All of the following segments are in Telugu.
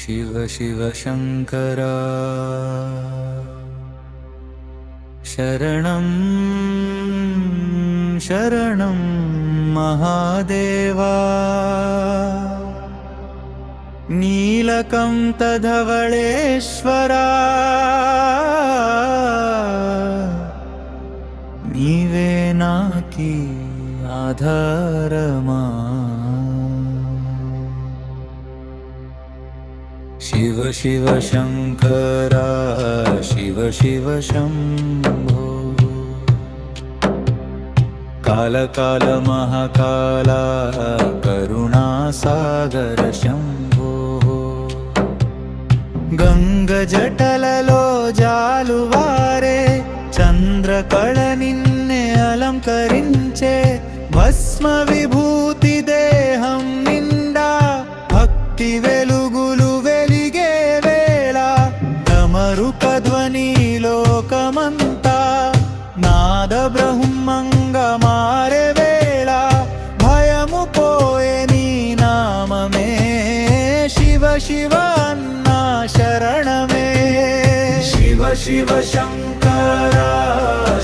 शिव शिव शङ्करा शरणं शरणं महादेवा नीलकण्ठधवळेश्वरा नीवे नाकी आधारमा शिव शिव शङ्करा शिव शिव शम्भो काल काल महाकाला करुणासागर शम्भो गंगजटలలో జాలువారే చంద్రకళ నిన్నే అలంకరించే భస్మ విభూతి దేహం నిండా భక్తి వెలుగులు వెలిగే వేళ డమరుక ధ్వని లోకమంతా నాద బ్రహ్మంగా మారే వేళ భయము పోయే నీ నామమే శివ శివ అన్నా శరణమే శివ శివ శంకరా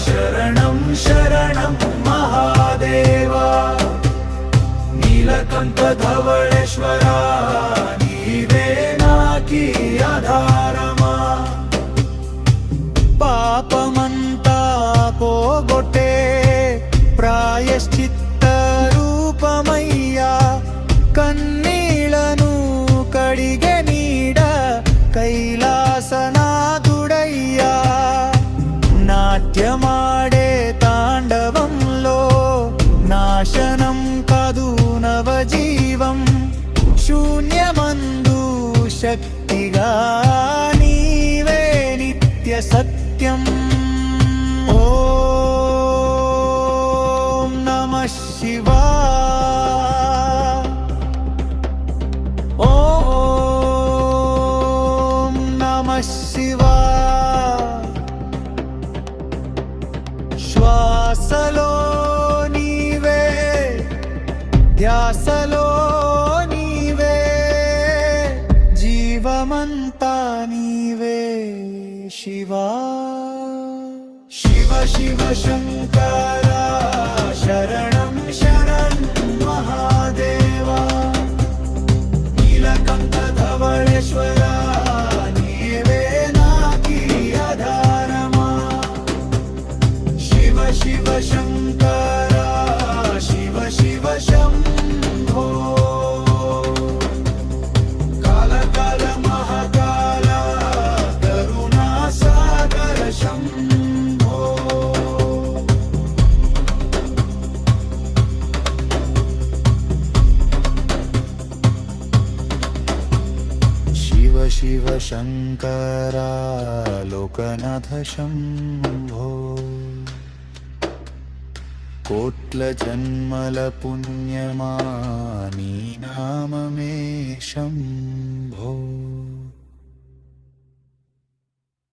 శరణం శరణం మహాదేవా నీలకంఠధవళేశ్వరా నీవే నాకి ఆధారమా పాపమంతా పోగొట్టే ప్రాయశ్చిత్త రూపమయ్యా కన్నీళ్లను కడిగే నీడ కైలాసనాథుడయ్యా నాట్యమాడే తాండవంలో నాశనం కాదు నవజీవం శూన్యమందు శక్తిగా నీవే నిత్య సత్యం ఓం నమః శివాయ ఓం నమః శివాయ శ్వాసలో నీవే ధ్యాసలో నీవే జీవమంతా నీవే శివా శివ శివ శంకరా శరణం శరణం మహాదేవా నీలకంఠధవళేశ్వరా నీవే నాకి ఆధారమా శివ శివ శంకరా శివ శివ శంభో కాల కాల మహాకాల కరుణాసాగర శంభో శివ శివ శంకరా లోకనాథ శంభో కోట్ల జన్మల పుణ్యమా నీ నామమే శంభో